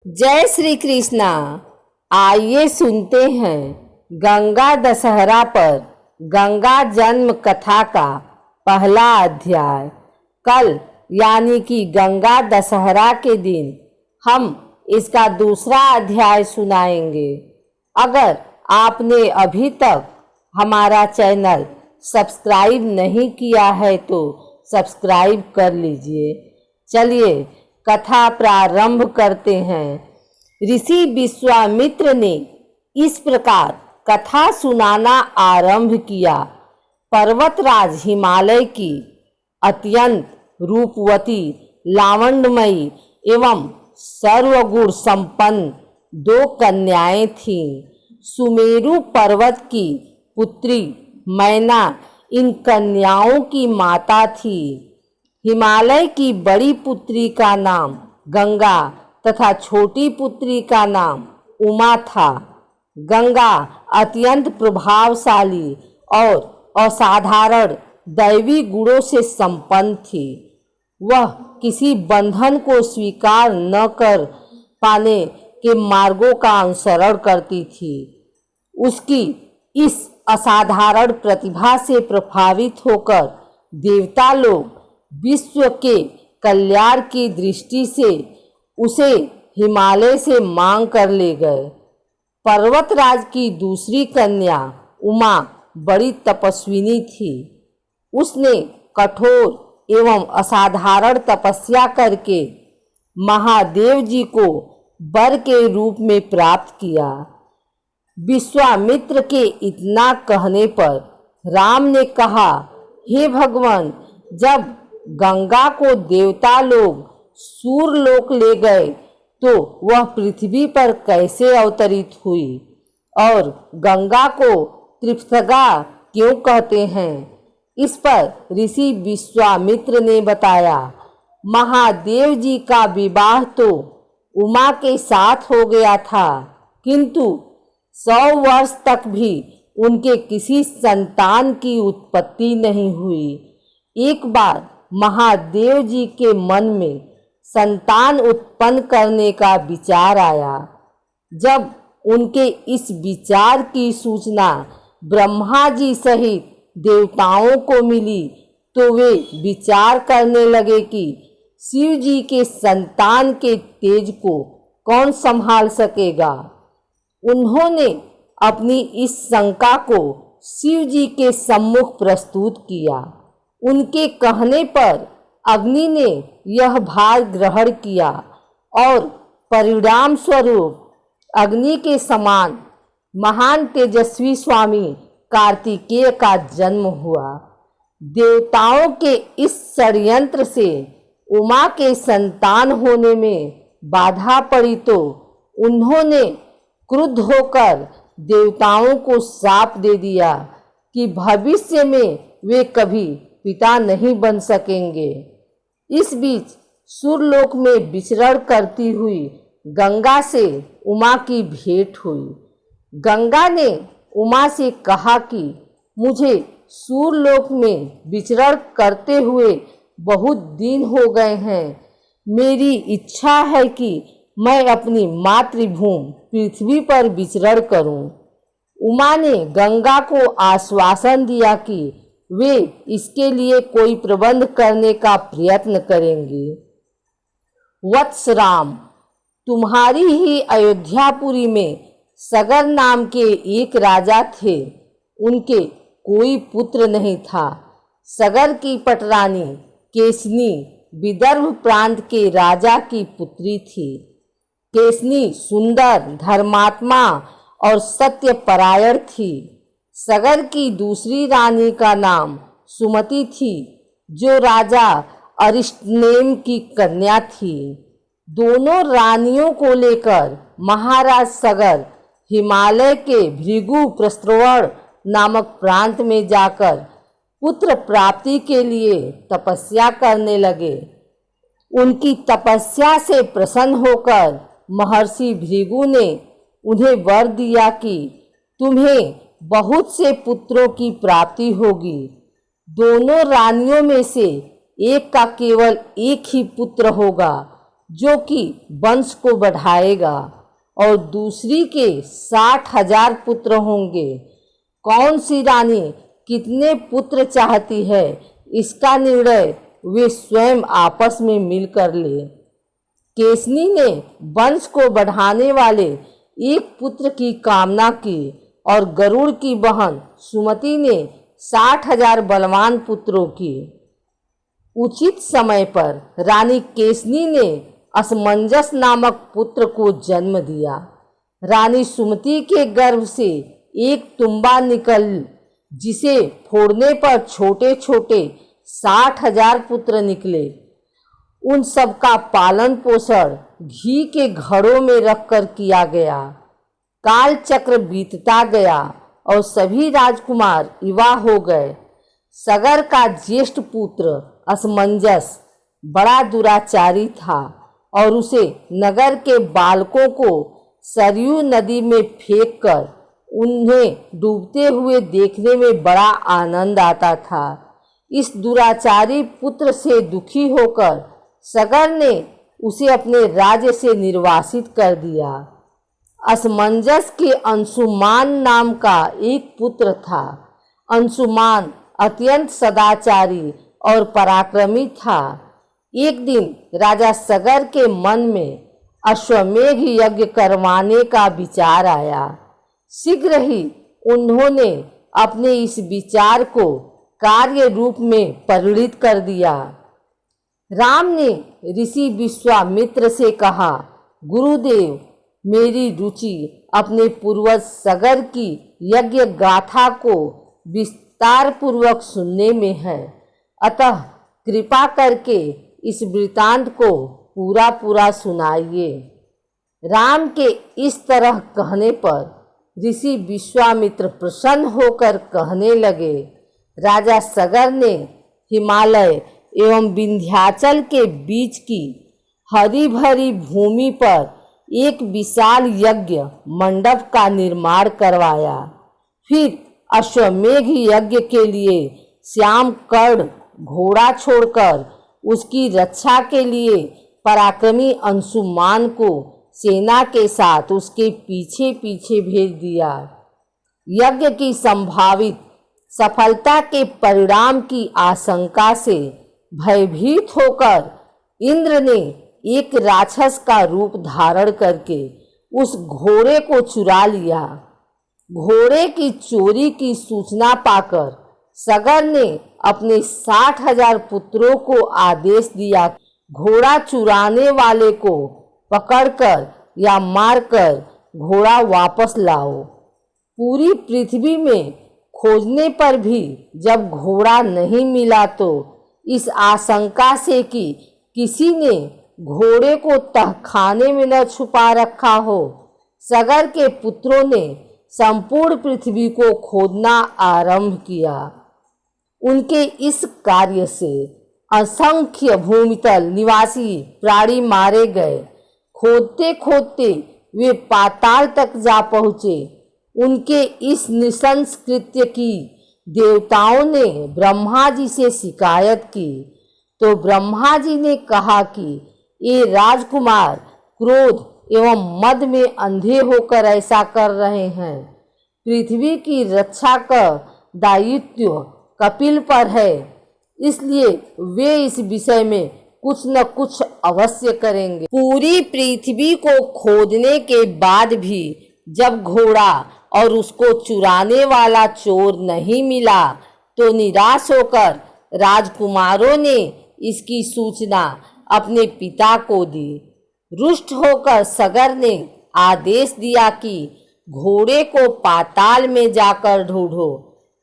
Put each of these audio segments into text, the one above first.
जय श्री कृष्णा। आइए सुनते हैं गंगा दशहरा पर गंगा जन्म कथा का पहला अध्याय। कल यानी कि गंगा दशहरा के दिन हम इसका दूसरा अध्याय सुनाएंगे। अगर आपने अभी तक हमारा चैनल सब्सक्राइब नहीं किया है तो सब्सक्राइब कर लीजिए। चलिए कथा प्रारंभ करते हैं। ऋषि विश्वामित्र ने इस प्रकार कथा सुनाना आरंभ किया। पर्वतराज हिमालय की अत्यंत रूपवती, लावण्यमयी एवं सर्वगुण संपन्न दो कन्याएं थीं। सुमेरु पर्वत की पुत्री मैना इन कन्याओं की माता थी। हिमालय की बड़ी पुत्री का नाम गंगा तथा छोटी पुत्री का नाम उमा था। गंगा अत्यंत प्रभावशाली और असाधारण दैवी गुणों से संपन्न थी। वह किसी बंधन को स्वीकार न कर पाने के मार्गों का अनुसरण करती थी। उसकी इस असाधारण प्रतिभा से प्रभावित होकर देवता लोग विश्व के कल्याण की दृष्टि से उसे हिमालय से मांग कर ले गए। पर्वतराज की दूसरी कन्या उमा बड़ी तपस्विनी थी। उसने कठोर एवं असाधारण तपस्या करके महादेव जी को वर के रूप में प्राप्त किया। विश्वामित्र के इतना कहने पर राम ने कहा, हे भगवान, जब गंगा को देवता लोग सूरलोक ले गए तो वह पृथ्वी पर कैसे अवतरित हुई और गंगा को त्रिपथगा क्यों कहते हैं? इस पर ऋषि विश्वामित्र ने बताया, महादेव जी का विवाह तो उमा के साथ हो गया था, किंतु 100 वर्ष तक भी उनके किसी संतान की उत्पत्ति नहीं हुई। एक बार महादेव जी के मन में संतान उत्पन्न करने का विचार आया। जब उनके इस विचार की सूचना ब्रह्मा जी सहित देवताओं को मिली तो वे विचार करने लगे कि शिव जी के संतान के तेज को कौन संभाल सकेगा। उन्होंने अपनी इस शंका को शिव जी के सम्मुख प्रस्तुत किया। उनके कहने पर अग्नि ने यह भार ग्रहण किया और परिणाम स्वरूप अग्नि के समान महान तेजस्वी स्वामी कार्तिकेय का जन्म हुआ। देवताओं के इस षड्यंत्र से उमा के संतान होने में बाधा पड़ी तो उन्होंने क्रुद्ध होकर देवताओं को शाप दे दिया कि भविष्य में वे कभी पिता नहीं बन सकेंगे। इस बीच सूरलोक में विचरण करती हुई गंगा से उमा की भेंट हुई। गंगा ने उमा से कहा कि मुझे सूरलोक में विचरण करते हुए बहुत दिन हो गए हैं। मेरी इच्छा है कि मैं अपनी मातृभूमि पृथ्वी पर विचरण करूं। उमा ने गंगा को आश्वासन दिया कि वे इसके लिए कोई प्रबंध करने का प्रयत्न करेंगे। वत्स राम, तुम्हारी ही अयोध्यापुरी में सगर नाम के एक राजा थे। उनके कोई पुत्र नहीं था। सगर की पटरानी केसनी विदर्भ प्रांत के राजा की पुत्री थी। केसनी सुंदर, धर्मात्मा और सत्यपरायण थी। सगर की दूसरी रानी का नाम सुमति थी, जो राजा अरिष्टनेम की कन्या थी। दोनों रानियों को लेकर महाराज सगर हिमालय के भृगु प्रस्रवण नामक प्रांत में जाकर पुत्र प्राप्ति के लिए तपस्या करने लगे। उनकी तपस्या से प्रसन्न होकर महर्षि भृगु ने उन्हें वर दिया कि तुम्हें बहुत से पुत्रों की प्राप्ति होगी। दोनों रानियों में से एक का केवल एक ही पुत्र होगा। जो कि वंश को बढ़ाएगा, और दूसरी के 60,000 पुत्र होंगे। कौन सी रानी कितने पुत्र चाहती है, इसका निर्णय वे स्वयं आपस में मिलकर ले। केसनी ने वंश को बढ़ाने वाले एक पुत्र की कामना की और गरुड़ की बहन सुमति ने 60,000 बलवान पुत्रों की। उचित समय पर रानी केसनी ने असमंजस नामक पुत्र को जन्म दिया। रानी सुमति के गर्भ से एक तुम्बा निकल, जिसे फोड़ने पर छोटे छोटे 60,000 पुत्र निकले। उन सब का पालन पोषण घी के घड़ों में रखकर किया गया। काल चक्र बीतता गया और सभी राजकुमार युवा हो गए। सगर का ज्येष्ठ पुत्र असमंजस बड़ा दुराचारी था और उसे नगर के बालकों को सरयू नदी में फेंककर उन्हें डूबते हुए देखने में बड़ा आनंद आता था। इस दुराचारी पुत्र से दुखी होकर सगर ने उसे अपने राज्य से निर्वासित कर दिया। असमंजस के अंशुमान नाम का एक पुत्र था। अंशुमान अत्यंत सदाचारी और पराक्रमी था। एक दिन राजा सगर के मन में अश्वमेघ यज्ञ करवाने का विचार आया। शीघ्र ही उन्होंने अपने इस विचार को कार्य रूप में परिणित कर दिया। राम ने ऋषि विश्वामित्र से कहा, गुरुदेव, मेरी रुचि अपने पूर्वज सगर की यज्ञ गाथा को विस्तार पूर्वक सुनने में है, अतः कृपा करके इस वृतांत को पूरा पूरा सुनाइए। राम के इस तरह कहने पर ऋषि विश्वामित्र प्रसन्न होकर कहने लगे, राजा सगर ने हिमालय एवं विंध्याचल के बीच की हरी भरी भूमि पर एक विशाल यज्ञ मंडप का निर्माण करवाया। फिर अश्वमेघ यज्ञ के लिए श्याम कर्ण घोड़ा छोड़कर उसकी रक्षा के लिए पराक्रमी अंशुमान को सेना के साथ उसके पीछे पीछे भेज दिया। यज्ञ की संभावित सफलता के परिणाम की आशंका से भयभीत होकर इंद्र ने एक राक्षस का रूप धारण करके उस घोड़े को चुरा लिया। घोड़े की चोरी की सूचना पाकर सगर ने अपने 60,000 पुत्रों को आदेश दिया, घोड़ा चुराने वाले को पकड़कर या मारकर घोड़ा वापस लाओ। पूरी पृथ्वी में खोजने पर भी जब घोड़ा नहीं मिला तो इस आशंका से कि किसी ने घोड़े को तहखाने में न छुपा रखा हो, सगर के पुत्रों ने संपूर्ण पृथ्वी को खोदना आरंभ किया। उनके इस कार्य से असंख्य भूमितल निवासी प्राणी मारे गए। खोदते खोदते वे पाताल तक जा पहुँचे। उनके इस नृशंस कृत्य की देवताओं ने ब्रह्मा जी से शिकायत की, तो ब्रह्मा जी ने कहा कि ये राजकुमार क्रोध एवं मद में अंधे होकर ऐसा कर रहे हैं। पृथ्वी की रक्षा का दायित्व कपिल पर है, इसलिए वे इस विषय में कुछ न कुछ अवश्य करेंगे। पूरी पृथ्वी को खोदने के बाद भी जब घोड़ा और उसको चुराने वाला चोर नहीं मिला तो निराश होकर राजकुमारों ने इसकी सूचना अपने पिता को दी। रुष्ट होकर सगर ने आदेश दिया कि घोड़े को पाताल में जाकर ढूंढो।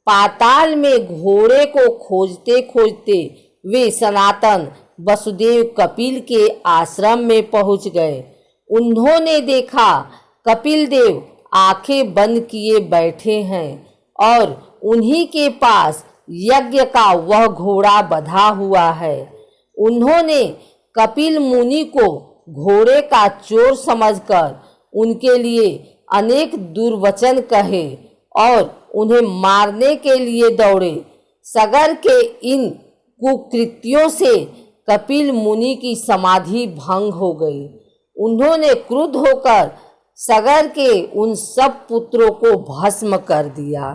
पाताल में घोड़े को खोजते खोजते वे सनातन वसुदेव कपिल के आश्रम में पहुंच गए। उन्होंने देखा कपिल देव आंखें बंद किए बैठे हैं और उन्हीं के पास यज्ञ का वह घोड़ा बंधा हुआ है। उन्होंने कपिल मुनि को घोड़े का चोर समझकर उनके लिए अनेक दुर्वचन कहे और उन्हें मारने के लिए दौड़े। सगर के इन कुकृत्यों से कपिल मुनि की समाधि भंग हो गई। उन्होंने क्रुद्ध होकर सगर के उन सब पुत्रों को भस्म कर दिया।